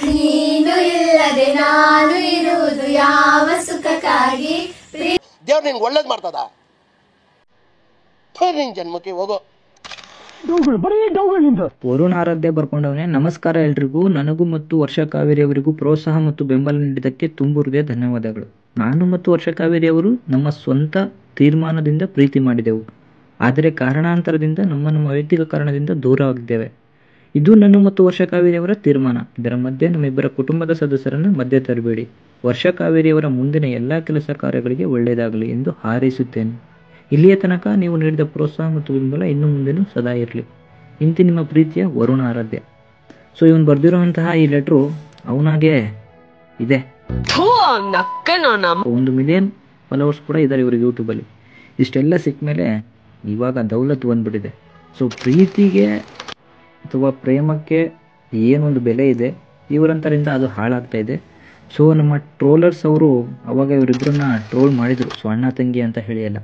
ನೀನು ಇಲ್ಲದೆ ನಾನು ಇರುವುದು ಯಾವ ಸುಖಕ್ಕಾಗಿ. ದೇವ್ರು ನಿನ್ಗೆ ಒಳ್ಳೇದು ಮಾಡ್ತದ, ನಿನ್ ಜನ್ಮಕ್ಕೆ ಹೋಗೋ. ವರುಣ್ ಆರಾಧ್ಯ ಬರ್ಕೊಂಡವನೇ. ನಮಸ್ಕಾರ ಎಲ್ರಿಗೂ. ನನಗೂ ಮತ್ತು ವರ್ಷ ಕಾವೇರಿ ಅವರಿಗೂ ಪ್ರೋತ್ಸಾಹ ಮತ್ತು ಬೆಂಬಲ ನೀಡಿದ್ದಕ್ಕೆ ತುಂಬ ಹೃದಯ ಧನ್ಯವಾದಗಳು. ನಾನು ಮತ್ತು ವರ್ಷ ಕಾವೇರಿ ಅವರು ನಮ್ಮ ಸ್ವಂತ ತೀರ್ಮಾನದಿಂದ ಪ್ರೀತಿ ಮಾಡಿದೆವು, ಆದರೆ ಕಾರಣಾಂತರದಿಂದ ನಮ್ಮ ವೈಯಕ್ತಿಕ ಕಾರಣದಿಂದ ದೂರವಾಗಿದ್ದೇವೆ. ಇದು ನನ್ನ ಮತ್ತು ವರ್ಷ ಕಾವೇರಿ ಅವರ ತೀರ್ಮಾನ. ಇದರ ಮಧ್ಯೆ ನಮ್ಮಿಬ್ಬರ ಕುಟುಂಬದ ಸದಸ್ಯರನ್ನು ಮಧ್ಯೆ ತರಬೇಡಿ. ವರ್ಷ ಕಾವೇರಿಯವರ ಮುಂದಿನ ಎಲ್ಲ ಕೆಲಸ ಕಾರ್ಯಗಳಿಗೆ ಒಳ್ಳೆಯದಾಗಲಿ ಎಂದು ಹಾರೈಸುತ್ತೇನೆ. ಇಲ್ಲಿಯ ತನಕ ನೀವು ನೀಡಿದ ಪ್ರೋತ್ಸಾಹ ಮತ್ತು ಬೆಂಬಲ ಇನ್ನು ಮುಂದೆನೂ ಸದಾ ಇರಲಿ. ಇಂತಿ ನಿಮ್ಮ ಪ್ರೀತಿಯ ವರುಣ ಆರಾಧ್ಯ. ಸೊ ಇವನು ಬರೆದಿರುವಂತಹ ಈ ಲೆಟ್ರು ಅವನಾಗೆ ಇದೆ. 1 ಮಿಲಿಯನ್ ಫಾಲೋವರ್ಸ್ ಕೂಡ ಇದ್ದಾರೆ ಇವ್ರಿಗೆ ಯೂಟ್ಯೂಬಲ್ಲಿ. ಇಷ್ಟೆಲ್ಲ ಸಿಕ್ಕ ಮೇಲೆ ಇವಾಗ ದೌಲತ್ ಬಂದ್ಬಿಟ್ಟಿದೆ. ಸೊ ಪ್ರೀತಿಗೆ ಅಥವಾ ಪ್ರೇಮಕ್ಕೆ ಏನೊಂದು ಬೆಲೆ ಇದೆ, ಇವರಂತರಿಂದ ಅದು ಹಾಳಾಗ್ತಾ ಇದೆ. ಸೊ ನಮ್ಮ ಟ್ರೋಲರ್ಸ್ ಅವರು ಅವಾಗ ಇವರಿಬ್ಬರನ್ನ ಟ್ರೋಲ್ ಮಾಡಿದರು, ಸೊ ಅಣ್ಣ ತಂಗಿ ಅಂತ ಹೇಳಿ ಎಲ್ಲ.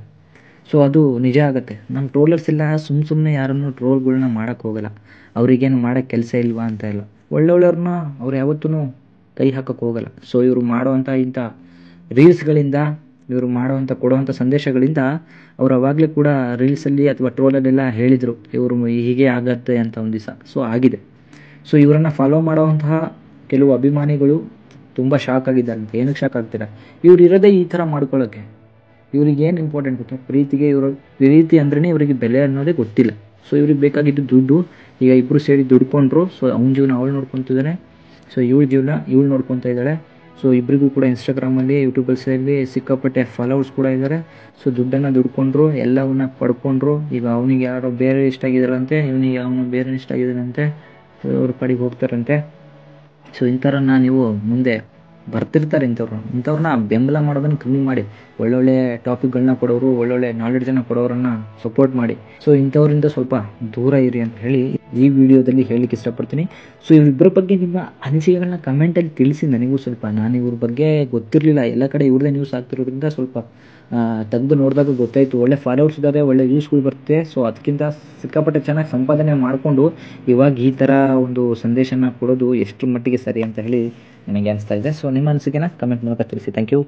ಸೊ ಅದು ನಿಜ ಆಗುತ್ತೆ. ನಮ್ಮ ಟ್ರೋಲರ್ಸ್ ಎಲ್ಲ ಸುಮ್ಮನೆ ಯಾರನ್ನು ಟ್ರೋಲ್ಗಳನ್ನ ಮಾಡೋಕ್ಕೆ ಹೋಗಲ್ಲ. ಅವ್ರಿಗೇನು ಮಾಡೋಕ್ಕೆ ಕೆಲಸ ಇಲ್ವಾ ಅಂತ ಇಲ್ಲ. ಒಳ್ಳೊಳ್ಳೆಯವ್ರನ್ನ ಅವ್ರು ಯಾವತ್ತೂ ಕೈ ಹಾಕೋಕ್ಕೆ ಹೋಗಲ್ಲ. ಸೊ ಇವರು ಮಾಡೋವಂಥ ಇಂಥ ರೀಲ್ಸ್ಗಳಿಂದ, ಇವರು ಮಾಡೋವಂಥ ಕೊಡುವಂಥ ಸಂದೇಶಗಳಿಂದ ಅವ್ರು ಅವಾಗಲೇ ಕೂಡ ರೀಲ್ಸಲ್ಲಿ ಅಥವಾ ಟ್ರೋಲಲ್ಲೆಲ್ಲ ಹೇಳಿದರು ಇವರು ಹೀಗೆ ಆಗತ್ತೆ ಅಂತ ಒಂದು ದಿವಸ. ಸೊ ಆಗಿದೆ. ಸೊ ಇವರನ್ನು ಫಾಲೋ ಮಾಡೋವಂತಹ ಕೆಲವು ಅಭಿಮಾನಿಗಳು ತುಂಬ ಶಾಕ್ ಆಗಿದ್ದಾರೆ. ಏನಕ್ಕೆ ಶಾಕ್ ಆಗ್ತೀರಾ? ಇವ್ರು ಇರೋದೇ ಈ ಥರ ಮಾಡ್ಕೊಳ್ಳೋಕ್ಕೆ. ಇವ್ರಿಗೇನು ಇಂಪಾರ್ಟೆಂಟ್ ಗೊತ್ತಾ? ಪ್ರೀತಿಗೆ. ಪ್ರೀತಿ ಅಂದ್ರೇ ಇವರಿಗೆ ಬೆಲೆ ಅನ್ನೋದೇ ಗೊತ್ತಿಲ್ಲ. ಸೊ ಇವ್ರಿಗೆ ಬೇಕಾಗಿದ್ದು ದುಡ್ಡು. ಈಗ ಇಬ್ಬರು ಸೇರಿ ದುಡ್ಕೊಂಡ್ರು. ಸೊ ಅವ್ನ ಜೀವನ ಅವಳು ನೋಡ್ಕೊತಿದ್ದಾನೆ, ಸೊ ಇವಳ ಜೀವನ ಇವಳು ನೋಡ್ಕೊತಾ ಇದ್ದಾಳೆ. ಸೊ ಇಬ್ಬರಿಗೂ ಕೂಡ ಇನ್ಸ್ಟಾಗ್ರಾಮಲ್ಲಿ, ಯೂಟ್ಯೂಬಲ್ಸಲ್ಲಿ ಸಿಕ್ಕಾಪಟ್ಟೆ ಫಾಲೋವರ್ಸ್ ಕೂಡ ಇದ್ದಾರೆ. ಸೊ ದುಡ್ಡನ್ನು ದುಡ್ಕೊಂಡ್ರು, ಎಲ್ಲವನ್ನ ಪಡ್ಕೊಂಡ್ರು. ಈಗ ಅವನಿಗೆ ಯಾರೋ ಬೇರೆ ಇಷ್ಟ ಆಗಿದ್ದಾರಂತೆ, ಇವನಿಗೆ ಅವನು ಬೇರೆ ಇಷ್ಟ ಆಗಿದ್ದಾನಂತೆ. ಸೊ ಅವ್ರ ಕಡೆಗೆ ಹೋಗ್ತಾರಂತೆ. ಸೊ ಇಂಥವ್ರನ್ನ ನೀವು ಮುಂದೆ ಬರ್ತಿರ್ತಾರೆ. ಇಂಥವ್ರನ್ನ ಬೆಂಬಲ ಮಾಡೋದನ್ನು ಕಮ್ಮಿ ಮಾಡಿ. ಒಳ್ಳೊಳ್ಳೆ ಟಾಪಿಕ್ಗಳನ್ನ ಕೊಡೋರು, ಒಳ್ಳೊಳ್ಳೆ ನಾಲೆಡ್ಜನ್ನು ಕೊಡೋರನ್ನ ಸಪೋರ್ಟ್ ಮಾಡಿ. ಸೊ ಇಂಥವ್ರಿಂದ ಸ್ವಲ್ಪ ದೂರ ಇರಿ ಅಂತ ಹೇಳಿ ಈ ವಿಡಿಯೋದಲ್ಲಿ ಹೇಳಲಿಕ್ಕೆ ಇಷ್ಟಪಡ್ತೀನಿ. ಸೊ ಇವರಿಬ್ಬರ ಬಗ್ಗೆ ನಿಮ್ಮ ಅನಿಸಿಕೆಗಳನ್ನ ಕಮೆಂಟಲ್ಲಿ ತಿಳಿಸಿ ನನಗೂ ಸ್ವಲ್ಪ. ನಾನು ಇವ್ರ ಬಗ್ಗೆ ಗೊತ್ತಿರಲಿಲ್ಲ, ಎಲ್ಲ ಕಡೆ ಇವ್ರದೇ ನ್ಯೂಸ್ ಆಗ್ತಿರೋದ್ರಿಂದ ಸ್ವಲ್ಪ ತೆಗೆದು ನೋಡಿದಾಗ ಗೊತ್ತಾಯಿತು. ಒಳ್ಳೆ ಫಾಲೋವರ್ಸ್ ಇದ್ದಾರೆ, ಒಳ್ಳೆ ವ್ಯೂಸ್ಗಳು ಬರುತ್ತೆ. ಸೊ ಅದಕ್ಕಿಂತ ಸಿಕ್ಕಾಪಟ್ಟೆ ಚೆನ್ನಾಗಿ ಸಂಪಾದನೆ ಮಾಡಿಕೊಂಡು ಇವಾಗ ಈ ಥರ ಒಂದು ಸಂದೇಶನ ಕೊಡೋದು ಎಷ್ಟು ಮಟ್ಟಿಗೆ ಸರಿ ಅಂತ ಹೇಳಿ ನನಗೆ ಅನಿಸ್ತಾ ಇದೆ. ಸೊ ನಿಮ್ಮ ಅನಿಸಿಕೆನ ಕಮೆಂಟ್ ಮೂಲಕ ತಿಳಿಸಿ. Thank you.